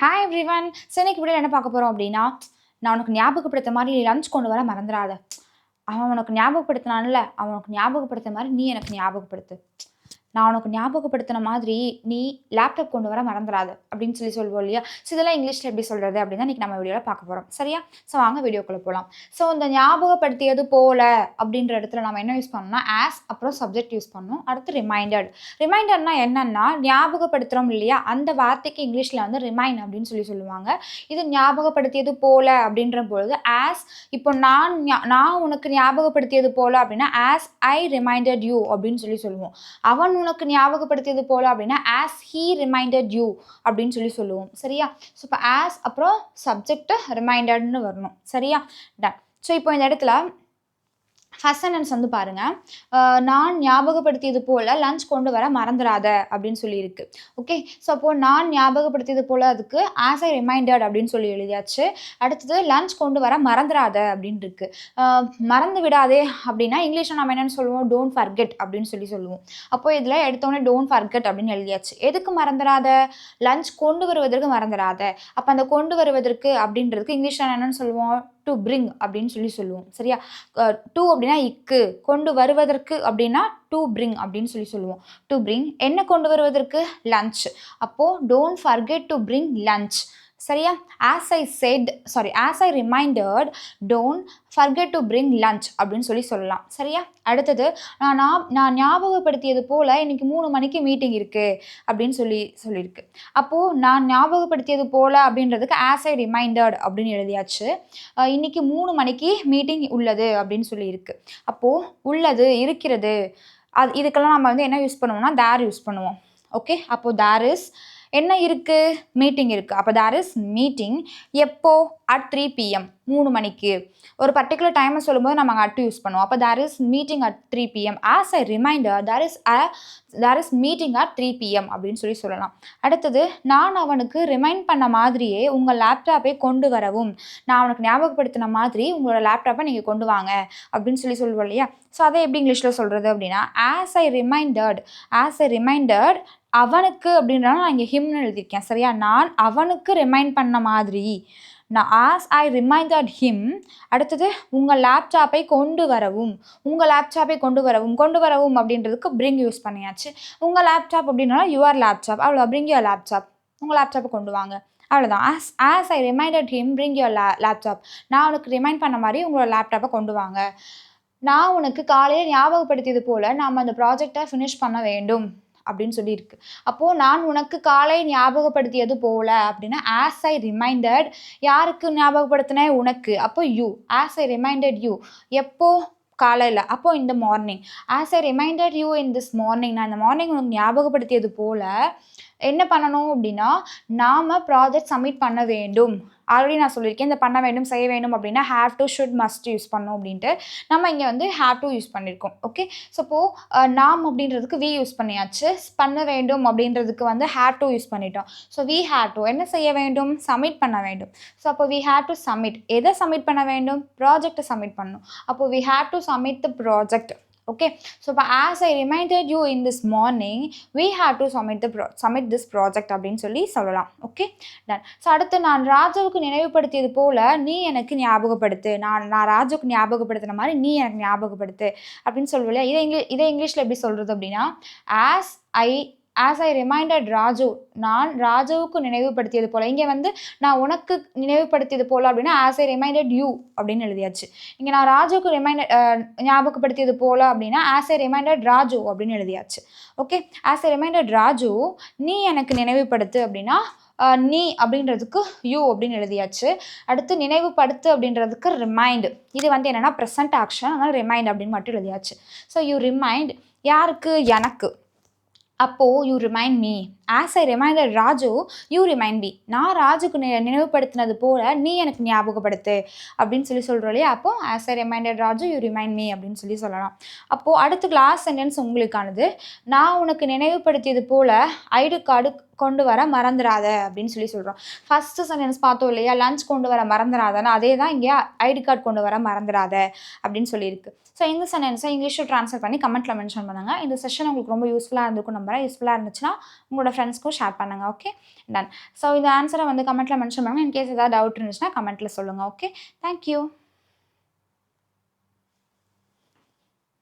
Hi everyone. இன்னைக்கு வீடியோல என்ன பார்க்க போறோம் அப்படின்னா, நான் உனக்கு ஞாபகப்படுத்த மாரி லஞ்ச் கொண்டு வர மறந்துறாத. அவன் உனக்கு ஞாபகப்படுத்தினான்ல, அவன் உனக்கு ஞாபகப்படுத்த மாரி நீ எனக்கு ஞாபகப்படுத்து. நான் உனக்கு ஞாபகப்படுத்தின மாதிரி நீ லேப்டாப் கொண்டு வர மறந்துறாத அப்படின்னு சொல்லுவோம் இல்லையா? இதெல்லாம் இங்கிலீஷ்ல எப்படி சொல்றது அப்படின்னு தான் இன்னைக்கு நம்ம வீடியோல பார்க்க போறோம். சரியா? வாங்க வீடியோக்குள்ள போலாம். இந்த ஞாபகப்படுத்தியது போல அப்படின்ற இடத்துல நம்ம என்ன யூஸ் பண்ணணும்னா, ஆஸ் அப்புறம் சப்ஜெக்ட் யூஸ் பண்ணணும். அடுத்து ரிமைண்டட். ரிமைண்டர்னா என்னன்னா, ஞாபகப்படுத்துறோம் இல்லையா? அந்த வார்த்தைக்கு இங்கிலீஷ்ல வந்து ரிமைண்ட் அப்படின்னு சொல்லுவாங்க. இது ஞாபகப்படுத்தியது போல அப்படின்ற பொழுது ஆஸ் இப்போ நான் உனக்கு ஞாபகப்படுத்தியது போல அப்படின்னா, ஆஸ் ஐ ரிமைண்டட் யூ அப்படின்னு சொல்லுவோம். அவன் உனக்கு ஞாபகப்படுத்தியது போல அப்படின்னா ஆஸ் ஹீ ரிமைண்டட் யூ அப்படின்னு சொல்லுவோம். சரியா? இப்போ ஆஸ் அப்புறம் சப்ஜெக்ட் ரிமைண்டட்னு வரணும். சரியா? டன். இப்போ இந்த இடத்துல ஃபர்ஸ்ட் சென்டென்ஸ் வந்து பாருங்க. நான் ஞாபகப்படுத்தியது போல லஞ்ச் கொண்டு வர மறந்துடாத அப்படின்னு சொல்லியிருக்கு. ஓகே. அப்போ நான் ஞாபகப்படுத்தியது போல அதுக்கு ஆஸ் ஐ ரிமைண்டட் அப்படின்னு சொல்லி எழுதியாச்சு. அடுத்தது லஞ்ச் கொண்டு வர மறந்துடாத அப்படின்னு இருக்கு. மறந்து விடாதே அப்படின்னா இங்கிலீஷ்ல நம்ம என்னன்னு சொல்லுவோம், டோன்ட் ஃபர்கெட் அப்படின்னு சொல்லுவோம். அப்போ இதில் எடுத்தோடனே டோன்ட் ஃபர்கெட் அப்படின்னு எழுதியாச்சு. எதுக்கு மறந்துடாத? லஞ்ச் கொண்டு வருவதற்கு மறந்துடாத. அப்போ அந்த கொண்டு வருவதற்கு அப்படின்றதுக்கு இங்கிலீஷ்ல என்னன்னு சொல்லுவோம், டு பிரிங் அப்படின்னு சொல்லுவோம். சரியா? டு அப்படின்னா இக்கு, கொண்டு வருவதற்கு அப்படின்னா டு பிரிங் அப்படின்னு சொல்லுவோம். டு பிரிங் என்ன கொண்டு வருவதற்கு? லஞ்ச். அப்போ don't forget to bring lunch. சரியா? As I reminded don't forget to bring lunch அப்படின்னு சொல்லலாம். சரியா? அடுத்தது நான் ஞாபகப்படுத்தியது போல இன்னைக்கு 3 மணிக்கு மீட்டிங் இருக்கு அப்படின்னு சொல்லியிருக்கு. அப்போ நான் ஞாபகப்படுத்தியது போல அப்படின்றதுக்கு ஆஸ் ஐ ரிமைண்டட் அப்படின்னு எழுதியாச்சு. இன்னைக்கு 3 மணிக்கு மீட்டிங் உள்ளது அப்படின்னு சொல்லியிருக்கு. அப்போ உள்ளது, இருக்கிறது, இதுக்கெல்லாம் நம்ம வந்து என்ன யூஸ் பண்ணுவோம்னா தேர் யூஸ் பண்ணுவோம். ஓகே. அப்போ தேர் இஸ் என்ன இருக்கு? மீட்டிங் இருக்கு. அப்போ தேர் இஸ் மீட்டிங். எப்போ? at 3 PM 3 மணிக்கு. ஒரு பர்டிகுலர் டைமை சொல்லும்போது நம்ம அட் யூஸ் பண்ணுவோம். அப்போ there is meeting at 3 PM. As a reminder there is meeting at 3 PM அப்படின்னு சொல்லலாம். அடுத்தது நான் அவனுக்கு ரிமைண்ட் பண்ண மாதிரியே உங்கள் லேப்டாப்பை கொண்டு வரவும். நான் அவனுக்கு ஞாபகப்படுத்தின மாதிரி உங்களோட லேப்டாப்பை நீங்கள் கொண்டு வாங்க அப்படின்னு சொல்லுவோம் இல்லையா? அதை எப்படி இங்கிலீஷில் சொல்கிறது அப்படின்னா, ஆஸ் ஐ ரிமைண்டட் அவனுக்கு அப்படின்றனால நான் இங்கே ஹிம்னு எழுதியிருக்கேன். சரியா? நான் அவனுக்கு ரிமைண்ட் பண்ண மாதிரி. நான் ஆஸ் ஐ ரிமைண்டட் ஹிம். அடுத்தது உங்கள் லேப்டாப்பை கொண்டு வரவும். கொண்டு வரவும் அப்படின்றதுக்கு பிரிங் யூஸ் பண்ணியாச்சு. உங்கள் லேப்டாப் அப்படின்னா யுவர் லேப்டாப். அவ்வளோ, பிரிங் யுவர் லேப்டாப். உங்கள் லேப்டாப்பை கொண்டு வாங்க. அவ்வளோதான். As I reminded him bring your laptop. நான் உனக்கு ரிமைண்ட் பண்ண மாதிரி உங்களோட லேப்டாப்பை கொண்டு வாங்க. நான் உனக்கு காலையில் ஞாபகப்படுத்தியது போல் நாம் அந்த ப்ராஜெக்டை ஃபினிஷ் பண்ண வேண்டும் அப்படின்னு சொல்லியிருக்கு. அப்போது நான் உனக்கு காலை ஞாபகப்படுத்தியது போல அப்படின்னா ஆஸ் ஐ ரிமைண்டட். யாருக்கு ஞாபகப்படுத்தினேன்? உனக்கு. அப்போ you. As I reminded you. எப்போ? காலையில். அப்போ இந்த morning. As I reminded you in this morning. நான் இந்த மார்னிங் உனக்கு ஞாபகப்படுத்தியது போல் என்ன பண்ணணும் அப்படின்னா நாம் ப்ராஜெக்ட் சப்மிட் பண்ண வேண்டும். ஆல்ரெடி நான் சொல்லியிருக்கேன், இந்த பண்ண வேண்டும், செய்ய வேண்டும் அப்படின்னா have to, should, must use பண்ணோம் அப்படின்ட்டு. நம்ம இங்கே வந்து ஹேவ் டு யூஸ் பண்ணியிருக்கோம். ஓகே. நாம் அப்படின்றதுக்கு வி யூஸ் பண்ணியாச்சு. பண்ண வேண்டும் அப்படின்றதுக்கு வந்து ஹேவ் டு யூஸ் பண்ணிட்டோம். வி ஹேவ் டு என்ன செய்ய வேண்டும்? சப்மிட் பண்ண வேண்டும். அப்போ வி ஹேவ் டு சப்மிட். எதை சப்மிட் பண்ண வேண்டும்? ப்ராஜெக்டை சப்மிட் பண்ணணும். அப்போ we have to submit the project. Okay. இப்போ as I reminded you in this morning we have to submit this project அப்படின்னு சொல்லலாம். ஓகே. டன். அடுத்து நான் ராஜாவுக்கு நினைவுபடுத்தியது போல் நீ எனக்கு ஞாபகப்படுத்து. நான் ராஜுவுக்கு ஞாபகப்படுத்தின மாதிரி நீ எனக்கு ஞாபகப்படுத்து அப்படின்னு சொல்லுவோம் இல்லையா? இதை இங்கிலீஷில் எப்படி சொல்கிறது அப்படின்னா, ஆஸ் ஐ ரிமைண்டட் ராஜு. நான் ராஜுவுக்கு நினைவுபடுத்தியது போல். இங்கே வந்து நான் உனக்கு நினைவுபடுத்தியது போல் அப்படின்னா ஆஸ் ஐ ரிமைண்டட் யூ அப்படின்னு எழுதியாச்சு. இங்கே நான் ராஜுவுக்கு ஞாபகப்படுத்தியது போல் அப்படின்னா ஆஸ் ஐ ரிமைண்டட் ராஜு அப்படின்னு எழுதியாச்சு. Okay. As I reminded Raju நீ எனக்கு நினைவுபடுத்து அப்படின்னா நீ அப்படின்றதுக்கு யூ அப்படின்னு எழுதியாச்சு. அடுத்து நினைவுபடுத்து அப்படின்றதுக்கு ரிமைண்ட். இது வந்து என்னென்னா ப்ரெசன்ட் ஆக்ஷன், அதனால் ரிமைண்ட் அப்படின்னு மட்டும் எழுதியாச்சு. You remind. யாருக்கு? எனக்கு. அப்போது you remind me. As I reminded Raju you remind me. நான் ராஜுக்கு நினைவுபடுத்தினது போல் நீ எனக்கு ஞாபகப்படுத்து அப்படின்னு சொல்கிறோம் இல்லையா? அப்போது as I reminded Raju you remind me அப்படின்னு சொல்லலாம். அப்போது அடுத்து லாஸ்ட் சென்டென்ஸ் உங்களுக்கானது. நான் உனக்கு நினைவுபடுத்தியது போல் ஐடி கார்டு கொண்டு வர மறந்துடாத அப்படின்னு சொல்கிறோம். ஃபஸ்ட்டு சென்டென்ஸ் பார்த்தோம் இல்லையா? லஞ்ச் கொண்டு வர மறந்துடாதன்னு, அதே தான் இங்கே ஐடி கார்டு கொண்டு வர மறந்துடாத அப்படின்னு சொல்லியிருக்கு. ஸோ இந்த சென்டென்ஸை இங்கிலீஷில் ட்ரான்ஸ்லேட் பண்ணி கமெண்ட்டில் மென்ஷன் பண்ணுங்கள். இந்த செஷன் உங்களுக்கு ரொம்ப யூஸ்ஃபுல்லாக இருந்திருக்கும் நம்புறேன். யூஸ்ஃபுல்லாக இருந்துச்சுன்னா உங்களோட ஃப்ரெண்ட்ஸ்க்கும் ஷேர் பண்ணுங்கள். Okay, ton. ஸோ இந்த ஆன்சரை வந்து கமெண்ட்டில் மென்ஷன் பண்ணுங்கள். இன்கேஸ் ஏதாவது டவுட் இருந்துச்சுன்னா கமெண்ட்டில் சொல்லுங்கள். Okay, thank you.